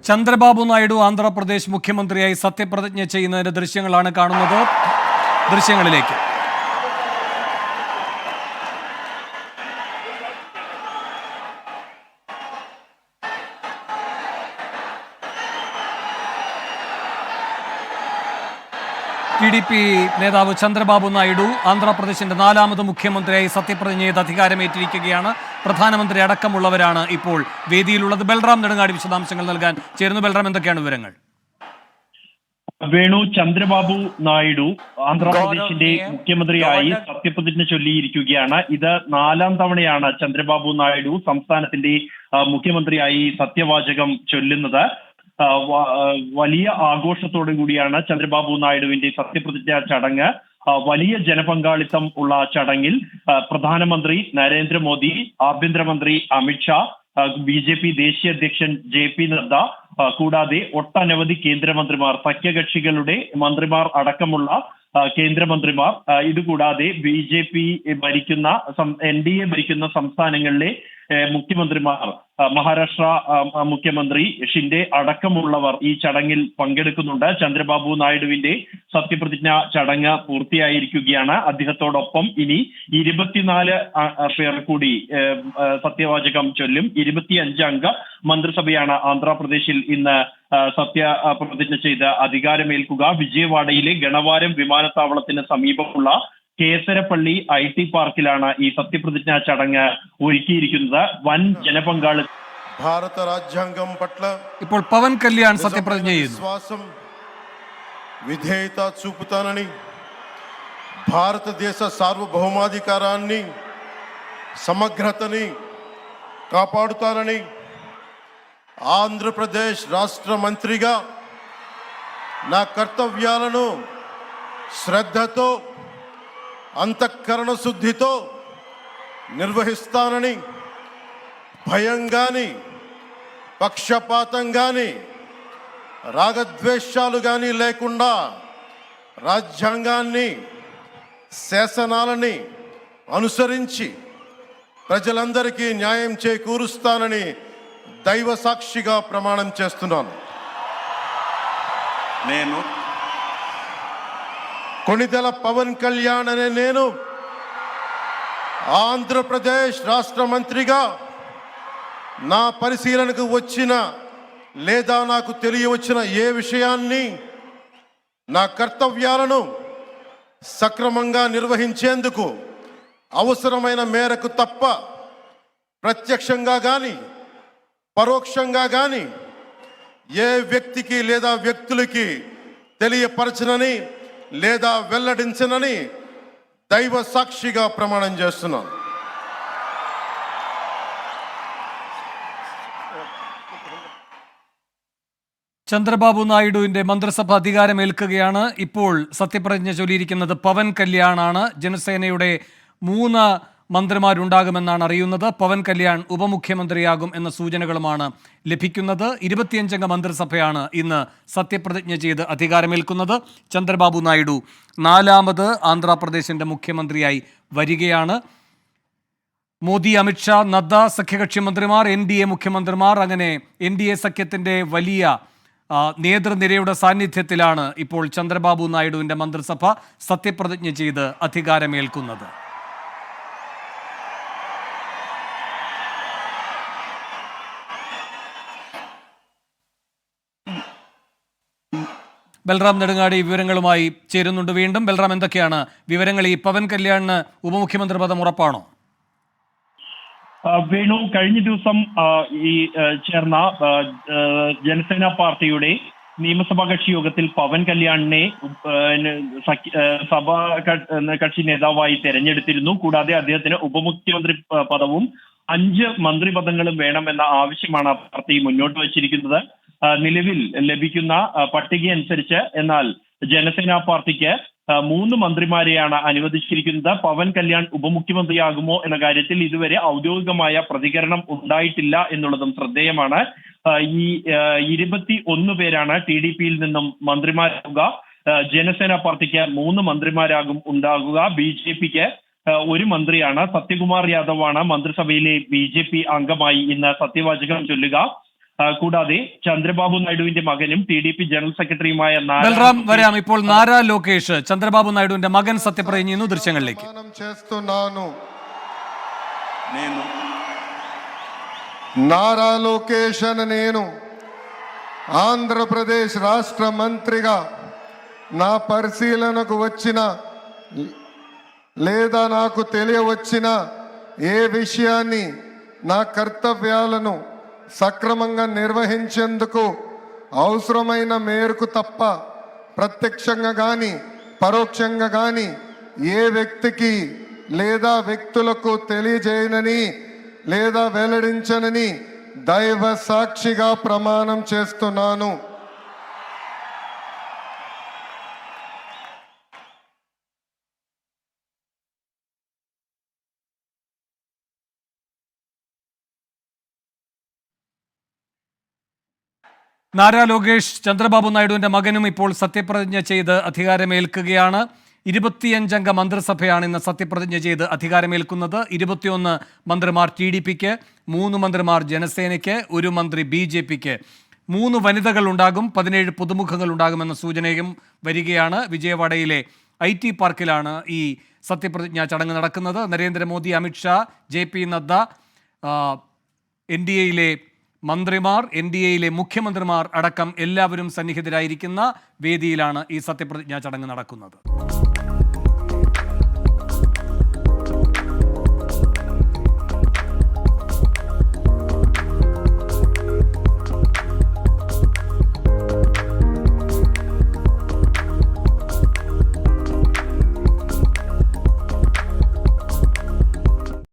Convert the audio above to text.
ചന്ദ്രബാബു നായിഡു ആന്ധ്രാപ്രദേശ് മുഖ്യമന്ത്രിയായി സത്യപ്രതിജ്ഞ ചെയ്യുന്നതിന്റെ ദൃശ്യങ്ങളാണ് കാണുന്നത്. ദൃശ്യങ്ങളിലേക്ക് TDP നേതാവ് ചന്ദ്രബാബു നായിഡു ആന്ധ്രാപ്രദേശിന്റെ 4ാമത് മുഖ്യമന്ത്രിയായി സത്യപ്രതിജ്ഞ ചെയ്ത് അധികാരമേറ്റിരിക്കുകയാണ്. പ്രധാനമന്ത്രി അടക്കമുള്ളവരാണ് ഇപ്പോൾ വേദിയിലുള്ളത്. ബൽറാം നെടുങ്ങാടി വിശദാംശങ്ങൾ നൽകാൻ ചേരുന്നു. ബൽറാം, എന്തൊക്കെയാണ് വിവരങ്ങൾ? വേണു, ചന്ദ്രബാബു നായിഡു ആന്ധ്രാപ്രദേശിന്റെ മുഖ്യമന്ത്രിയായി സത്യപ്രതിജ്ഞ ചൊല്ലിയിരിക്കുകയാണ്. ഇത് 4ാം തവണയാണ് ചന്ദ്രബാബു നായിഡു സംസ്ഥാനത്തിന്റെ മുഖ്യമന്ത്രിയായി സത്യവാചകം ചൊല്ലുന്നത്. വലിയ ആഘോഷത്തോടു കൂടിയാണ് ചന്ദ്രബാബു നായിഡുവിന്റെ സത്യപ്രതിജ്ഞ ചടങ്ങ്. വലിയ ജനപങ്കാളിത്തം ഉള്ള ചടങ്ങിൽ പ്രധാനമന്ത്രി നരേന്ദ്രമോദി, ആഭ്യന്തരമന്ത്രി അമിത്ഷാ, BJP ദേശീയ അധ്യക്ഷൻ JP നദ്ദ, കൂടാതെ ഒട്ടനവധി കേന്ദ്രമന്ത്രിമാർ, സഖ്യകക്ഷികളുടെ മന്ത്രിമാർ അടക്കമുള്ള കേന്ദ്രമന്ത്രിമാർ, ഇതുകൂടാതെ BJP ഭരിക്കുന്ന NDA ഭരിക്കുന്ന സംസ്ഥാനങ്ങളിലെ മുഖ്യമന്ത്രിമാർ, മഹാരാഷ്ട്ര മുഖ്യമന്ത്രി ഷിൻഡെ അടക്കമുള്ളവർ ഈ ചടങ്ങിൽ പങ്കെടുക്കുന്നുണ്ട്. ചന്ദ്രബാബു നായിഡുവിന്റെ സത്യപ്രതിജ്ഞ ചടങ്ങ് പൂർത്തിയായിരിക്കുകയാണ്. അദ്ദേഹത്തോടൊപ്പം ഇനി 24 പേർ കൂടി സത്യവാചകം ചൊല്ലും. 25 അംഗ മന്ത്രിസഭയാണ് ആന്ധ്രാപ്രദേശിൽ ഇന്ന് സത്യപ്രതിജ്ഞ ചെയ്ത് അധികാരമേൽക്കുക. വിജയവാഡയിലെ ഗണവാരം വിമാനത്താവളത്തിന് സമീപമുള്ള കേസരപ്പള്ളി IT പാർക്കിലാണ് ഈ സത്യപ്രതിജ്ഞാ ചടങ്ങ് ഒരുക്കിയിരിക്കുന്നത്. വൻ ജനപങ്കാളിത്തം. ഭാരത രാജ്യാംഗം പట్ల ഇപ്പോൾ പവൻ കല്യാൺ സത്യപ്രതിജ്ഞ ചെയ്യുന്നു. విశ్వాసం విధేయత చూపుతానని, భారతదేశ సార్వభౌమాధికారాన్ని సమగ్రతని కాపాడుతానని, ఆంధ్రప్రదేశ్ రాష్ట్ర మంత్రిగా నా కర్తవ్యాలను శ్రద్ధతో అంతఃకరణ శుద్ధితో నిర్వహిస్తానని, భయం గాని పక్షపాతం గాని రాగద్వేషాలు గాని లేకుండా రాజ్యాంగాన్ని శాసనాలని అనుసరించి ప్రజలందరికీ న్యాయం చేకూరుస్తానని దైవ సాక్షిగా ప్రమాణం చేస్తున్నాను. నేను కొణిదెల పవన్ కళ్యాణ్ అనే నేను ఆంధ్రప్రదేశ్ రాష్ట్ర మంత్రిగా నా పరిశీలనకు వచ్చిన లేదా నాకు తెలియవచ్చిన ఏ విషయాన్ని, నా కర్తవ్యాలను సక్రమంగా నిర్వహించేందుకు అవసరమైన మేరకు తప్ప ప్రత్యక్షంగా కానీ పరోక్షంగా కానీ ఏ వ్యక్తికి లేదా వ్యక్తులకి తెలియపరచనని లేదా వెల్లడించనని దైవ సాక్షిగా ప్రమాణం చేస్తున్నాను. ചന്ദ്രബാബു നായിഡുവിന്റെ മന്ത്രിസഭ അധികാരമേൽക്കുകയാണ്. ഇപ്പോൾ സത്യപ്രതിജ്ഞ ചൊല്ലിയിരിക്കുന്നത് പവൻ കല്യാണാണ്. ജനസേനയുടെ 3 മന്ത്രിമാരുണ്ടാകുമെന്നാണ് അറിയുന്നത്. പവൻ കല്യാൺ ഉപമുഖ്യമന്ത്രിയാകും എന്ന സൂചനകളുമാണ് ലഭിക്കുന്നത്. 25 അംഗ മന്ത്രിസഭയാണ് ഇന്ന് സത്യപ്രതിജ്ഞ ചെയ്ത് അധികാരമേൽക്കുന്നത്. ചന്ദ്രബാബു നായിഡു 4ാമത് ആന്ധ്രാപ്രദേശിന്റെ മുഖ്യമന്ത്രിയായി വരികയാണ്. മോദി, അമിത്ഷാ, നദ്ദ സഖ്യകക്ഷി മന്ത്രിമാർ, NDA മുഖ്യമന്ത്രിമാർ, അങ്ങനെ NDA സഖ്യത്തിന്റെ വലിയ നേതൃനിരയുടെ സാന്നിധ്യത്തിലാണ് ഇപ്പോൾ ചന്ദ്രബാബു നായിഡുവിന്റെ മന്ത്രിസഭ സത്യപ്രതിജ്ഞ ചെയ്ത് അധികാരമേൽക്കുന്നത്. ബൽറാം നെടുങ്ങാടി വിവരങ്ങളുമായി ചേരുന്നുണ്ട് വീണ്ടും. ബൽറാം, എന്തൊക്കെയാണ് വിവരങ്ങൾ? ഈ പവൻ കല്യാണിന് ഉപമുഖ്യമന്ത്രി പദം ഉറപ്പാണോ? വേണു, കഴിഞ്ഞ ദിവസം ഈ ചേർന്ന ജനസേന പാർട്ടിയുടെ നിയമസഭാ കക്ഷി യോഗത്തിൽ പവൻ കല്യാണിനെ സഭാ കക്ഷി നേതാവായി തെരഞ്ഞെടുത്തിരുന്നു. കൂടാതെ അദ്ദേഹത്തിന് ഉപമുഖ്യമന്ത്രി പദവും 5 മന്ത്രിപദങ്ങളും വേണമെന്ന ആവശ്യമാണ് പാർട്ടി മുന്നോട്ട് വച്ചിരിക്കുന്നത്. നിലവിൽ ലഭിക്കുന്ന പട്ടിക അനുസരിച്ച് എന്നാൽ ജനസേന പാർട്ടിക്ക് 3 മന്ത്രിമാരെയാണ് അനുവദിച്ചിരിക്കുന്നത്. പവൻ കല്യാൺ ഉപമുഖ്യമന്ത്രിയാകുമോ എന്ന കാര്യത്തിൽ ഇതുവരെ ഔദ്യോഗികമായ പ്രതികരണം ഉണ്ടായിട്ടില്ല എന്നുള്ളതും ശ്രദ്ധേയമാണ്. ഈ 21 പേരാണ് TDPയിൽ നിന്നും മന്ത്രിമാരാകുക. ജനസേന പാർട്ടിക്ക് 3 മന്ത്രിമാരാകും ഉണ്ടാകുക. BJPക്ക് 1 മന്ത്രിയാണ്. സത്യകുമാർ യാദവ് ആണ് മന്ത്രിസഭയിലെ BJP അംഗമായി ഇന്ന് സത്യവാചകം ചൊല്ലുക. കൂടാതെ ചന്ദ്രബാബു നായിഡുവിന്റെ മകനും TDP ജനറൽ സെക്രട്ടറിയുമായ ബൽറാം വരാം. ഇപ്പോൾ നാരാ ലോകേഷ് ചന്ദ്രബാബു നായിഡുവിന്റെ മകൻ സത്യപ്രതിജ്ഞ ചെയ്യുന്നു. ദൃശ്യങ്ങളിലേക്ക്. చేస్తున్నాను నారా లోకేష్ అని నేను ఆంధ్రప్రదేశ్ రాష్ట్ర మంత్రిగా నా పరిశీలనకు వచ్చిన లేదా నాకు తెలియవచ్చిన ఏ విషయాన్ని నా కర్తవ్యాలను సక్రమంగా నిర్వహించేందుకు అవసరమైన మేరకు తప్ప ప్రత్యక్షంగా కానీ పరోక్షంగా కానీ ఏ వ్యక్తికి లేదా వ్యక్తులకు తెలియజేయనని లేదా వెల్లడించనని దైవ సాక్షిగా ప్రమాణం చేస్తున్నాను. നാരാ ലോകേഷ് ചന്ദ്രബാബു നായിഡുവിന്റെ മകനും ഇപ്പോൾ സത്യപ്രതിജ്ഞ ചെയ്ത് അധികാരമേൽക്കുകയാണ്. 25 മന്ത്രിസഭയാണ് ഇന്ന് സത്യപ്രതിജ്ഞ ചെയ്ത് അധികാരമേൽക്കുന്നത്. 21 മന്ത്രിമാർ TDPക്ക്, 3 മന്ത്രിമാർ ജനസേനയ്ക്ക്, 1 മന്ത്രി BJPക്ക്, 3 വനിതകൾ ഉണ്ടാകും, 17 പുതുമുഖങ്ങൾ ഉണ്ടാകുമെന്ന സൂചനയും വരികയാണ്. വിജയവാഡയിലെ IT പാർക്കിലാണ് ഈ സത്യപ്രതിജ്ഞാ ചടങ്ങ് നടക്കുന്നത്. നരേന്ദ്രമോദി, അമിത്ഷാ, JP നദ്ദ, NDAയിലെ മന്ത്രിമാർ, NDAയിലെ മുഖ്യമന്ത്രിമാർ അടക്കം എല്ലാവരും സന്നിഹിതരായിരിക്കുന്ന വേദിയിലാണ് ഈ സത്യപ്രതിജ്ഞാ ചടങ്ങ് നടക്കുന്നത്.